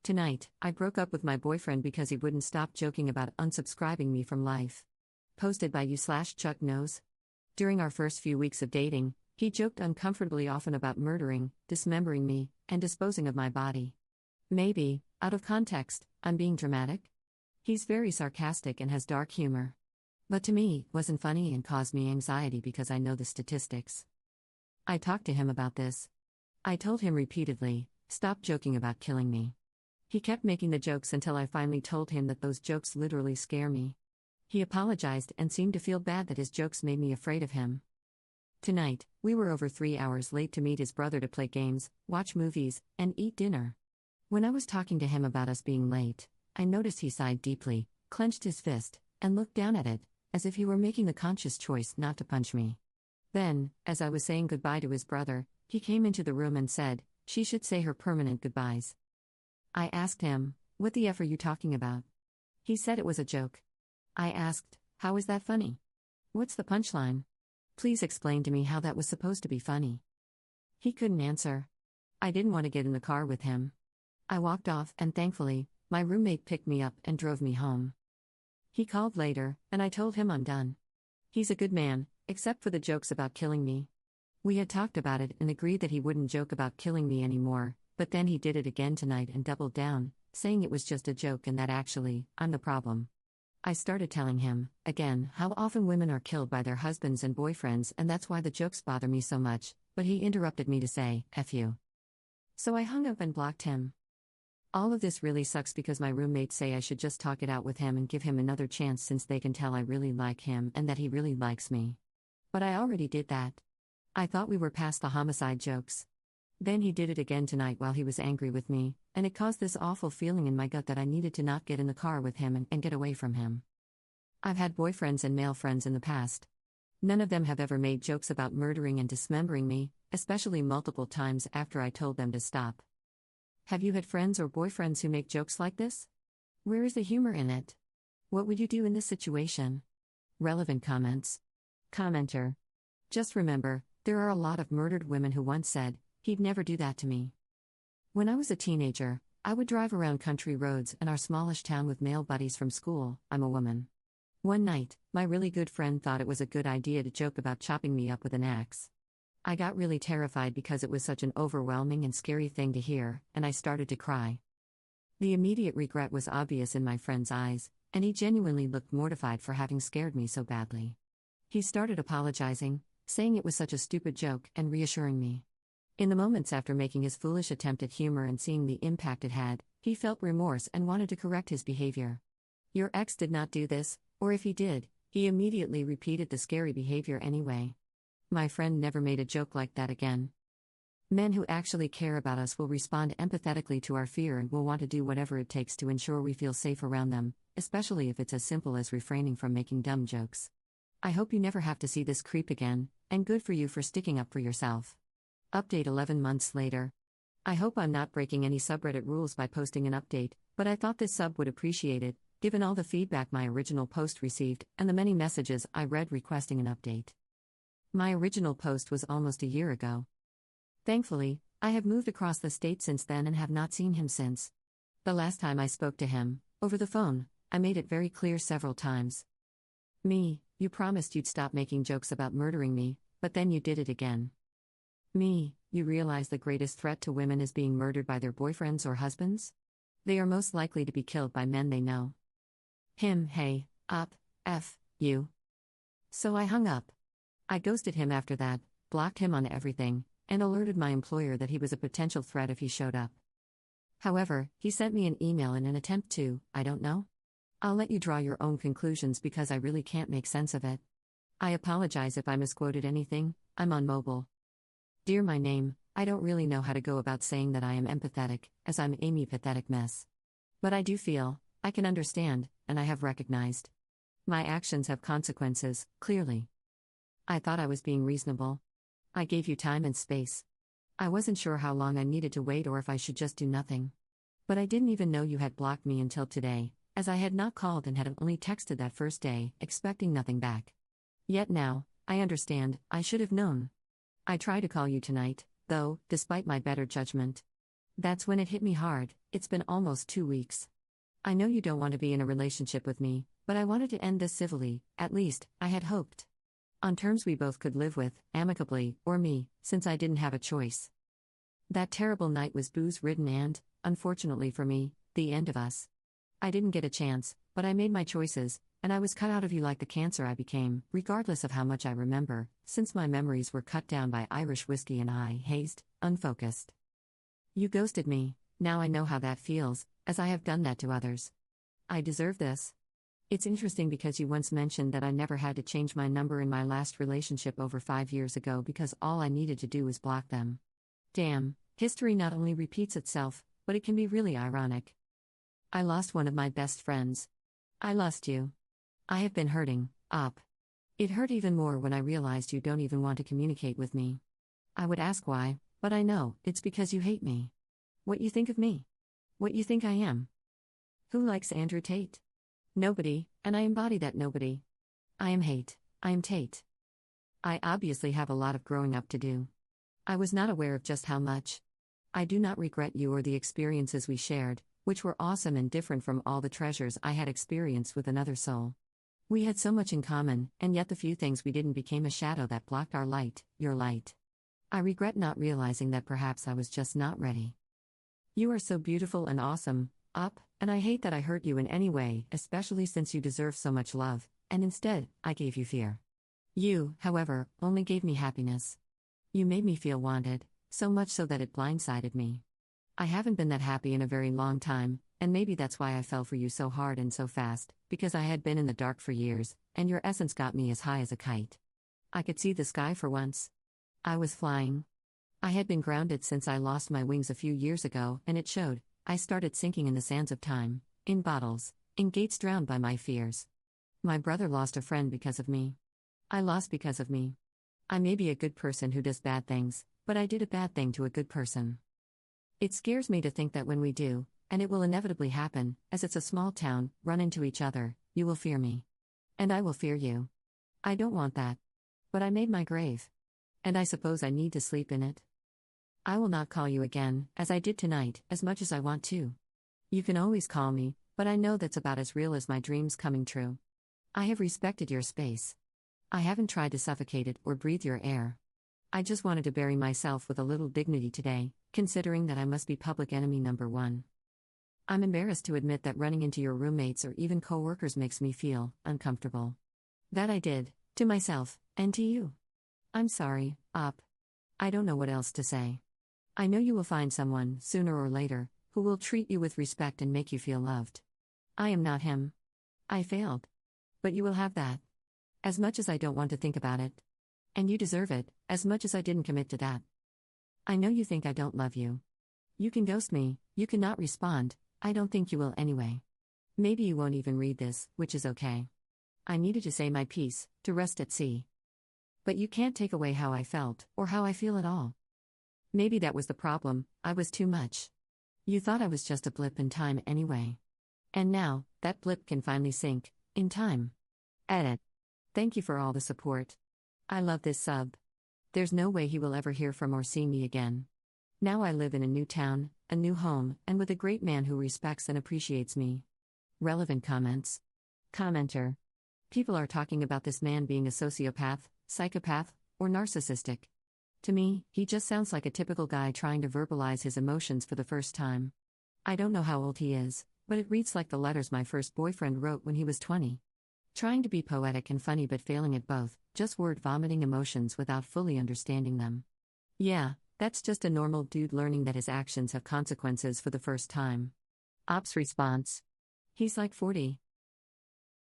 Tonight, I broke up with my boyfriend because he wouldn't stop joking about unsubscribing me from life. Posted by you/Chuck Knows. During our first few weeks of dating, he joked uncomfortably often about murdering, dismembering me, and disposing of my body. Maybe, out of context, I'm being dramatic? He's very sarcastic and has dark humor. But to me, it wasn't funny and caused me anxiety because I know the statistics. I talked to him about this. I told him repeatedly, stop joking about killing me. He kept making the jokes until I finally told him that those jokes literally scare me. He apologized and seemed to feel bad that his jokes made me afraid of him. Tonight, we were over 3 hours late to meet his brother to play games, watch movies, and eat dinner. When I was talking to him about us being late, I noticed he sighed deeply, clenched his fist, and looked down at it, as if he were making the conscious choice not to punch me. Then, as I was saying goodbye to his brother, he came into the room and said, she should say her permanent goodbyes. I asked him, what the F are you talking about? He said it was a joke. I asked, how is that funny? What's the punchline? Please explain to me how that was supposed to be funny. He couldn't answer. I didn't want to get in the car with him. I walked off and thankfully, my roommate picked me up and drove me home. He called later, and I told him I'm done. He's a good man, except for the jokes about killing me. We had talked about it and agreed that he wouldn't joke about killing me anymore, but then he did it again tonight and doubled down, saying it was just a joke and that actually, I'm the problem. I started telling him, again, how often women are killed by their husbands and boyfriends and that's why the jokes bother me so much, but he interrupted me to say, F you. So I hung up and blocked him. All of this really sucks because my roommates say I should just talk it out with him and give him another chance since they can tell I really like him and that he really likes me. But I already did that. I thought we were past the homicide jokes. Then he did it again tonight while he was angry with me, and it caused this awful feeling in my gut that I needed to not get in the car with him and get away from him. I've had boyfriends and male friends in the past. None of them have ever made jokes about murdering and dismembering me, especially multiple times after I told them to stop. Have you had friends or boyfriends who make jokes like this? Where is the humor in it? What would you do in this situation? Relevant comments. Commenter. Just remember, there are a lot of murdered women who once said, he'd never do that to me. When I was a teenager, I would drive around country roads in our smallish town with male buddies from school. I'm a woman. One night, my really good friend thought it was a good idea to joke about chopping me up with an axe. I got really terrified because it was such an overwhelming and scary thing to hear, and I started to cry. The immediate regret was obvious in my friend's eyes, and he genuinely looked mortified for having scared me so badly. He started apologizing, saying it was such a stupid joke and reassuring me. In the moments after making his foolish attempt at humor and seeing the impact it had, he felt remorse and wanted to correct his behavior. Your ex did not do this, or if he did, he immediately repeated the scary behavior anyway. My friend never made a joke like that again. Men who actually care about us will respond empathetically to our fear and will want to do whatever it takes to ensure we feel safe around them, especially if it's as simple as refraining from making dumb jokes. I hope you never have to see this creep again, and good for you for sticking up for yourself. Update 11 months later. I hope I'm not breaking any subreddit rules by posting an update, but I thought this sub would appreciate it, given all the feedback my original post received and the many messages I read requesting an update. My original post was almost a year ago. Thankfully, I have moved across the state since then and have not seen him since. The last time I spoke to him, over the phone, I made it very clear several times. Me, you promised you'd stop making jokes about murdering me, but then you did it again. Me, you realize the greatest threat to women is being murdered by their boyfriends or husbands? They are most likely to be killed by men they know. Him, hey, up, F, you. So I hung up. I ghosted him after that, blocked him on everything, and alerted my employer that he was a potential threat if he showed up. However, he sent me an email in an attempt to, I don't know. I'll let you draw your own conclusions because I really can't make sense of it. I apologize if I misquoted anything, I'm on mobile. Dear my name, I don't really know how to go about saying that I am empathetic, as I'm Amy Pathetic Mess. But I do feel, I can understand, and I have recognized. My actions have consequences, clearly. I thought I was being reasonable. I gave you time and space. I wasn't sure how long I needed to wait or if I should just do nothing. But I didn't even know you had blocked me until today, as I had not called and had only texted that first day, expecting nothing back. Yet now, I understand, I should have known. I tried to call you tonight, though, despite my better judgment. That's when it hit me hard. It's been almost 2 weeks. I know you don't want to be in a relationship with me, but I wanted to end this civilly, at least, I had hoped. On terms we both could live with, amicably, or me, since I didn't have a choice. That terrible night was booze-ridden and, unfortunately for me, the end of us. I didn't get a chance, but I made my choices, and I was cut out of you like the cancer I became, regardless of how much I remember, since my memories were cut down by Irish whiskey and I, hazed, unfocused. You ghosted me, now I know how that feels, as I have done that to others. I deserve this. It's interesting because you once mentioned that I never had to change my number in my last relationship over 5 years ago because all I needed to do was block them. Damn, history not only repeats itself, but it can be really ironic. I lost one of my best friends. I lost you. I have been hurting, Op. It hurt even more when I realized you don't even want to communicate with me. I would ask why, but I know, it's because you hate me. What you think of me? What you think I am? Who likes Andrew Tate? Nobody, and I embody that nobody. I am hate, I am Tate. I obviously have a lot of growing up to do. I was not aware of just how much. I do not regret you or the experiences we shared, which were awesome and different from all the treasures I had experienced with another soul. We had so much in common, and yet the few things we didn't became a shadow that blocked our light, your light. I regret not realizing that perhaps I was just not ready. You are so beautiful and awesome, Op, and I hate that I hurt you in any way, especially since you deserve so much love, and instead, I gave you fear. You, however, only gave me happiness. You made me feel wanted, so much so that it blindsided me. I haven't been that happy in a very long time, and maybe that's why I fell for you so hard and so fast, because I had been in the dark for years, and your essence got me as high as a kite. I could see the sky for once. I was flying. I had been grounded since I lost my wings a few years ago, and it showed. I started sinking in the sands of time, in bottles, in gates drowned by my fears. My brother lost a friend because of me. I lost because of me. I may be a good person who does bad things, but I did a bad thing to a good person. It scares me to think that when we do, and it will inevitably happen, as it's a small town, run into each other, you will fear me. And I will fear you. I don't want that. But I made my grave. And I suppose I need to sleep in it. I will not call you again, as I did tonight, as much as I want to. You can always call me, but I know that's about as real as my dreams coming true. I have respected your space. I haven't tried to suffocate it or breathe your air. I just wanted to bury myself with a little dignity today, considering that I must be public enemy number one. I'm embarrassed to admit that running into your roommates or even co-workers makes me feel uncomfortable. That I did, to myself, and to you. I'm sorry, Op. I don't know what else to say. I know you will find someone, sooner or later, who will treat you with respect and make you feel loved. I am not him. I failed. But you will have that. As much as I don't want to think about it. And you deserve it, as much as I didn't commit to that. I know you think I don't love you. You can ghost me, you cannot respond, I don't think you will anyway. Maybe you won't even read this, which is okay. I needed to say my piece, to rest at sea. But you can't take away how I felt, or how I feel at all. Maybe that was the problem, I was too much. You thought I was just a blip in time anyway. And now, that blip can finally sink, in time. Edit. Thank you for all the support. I love this sub. There's no way he will ever hear from or see me again. Now I live in a new town, a new home, and with a great man who respects and appreciates me. Relevant comments. Commenter. People are talking about this man being a sociopath, psychopath, or narcissistic. To me, he just sounds like a typical guy trying to verbalize his emotions for the first time. I don't know how old he is, but it reads like the letters my first boyfriend wrote when he was 20. Trying to be poetic and funny but failing at both, just word vomiting emotions without fully understanding them. Yeah, that's just a normal dude learning that his actions have consequences for the first time. Op's response. He's like 40.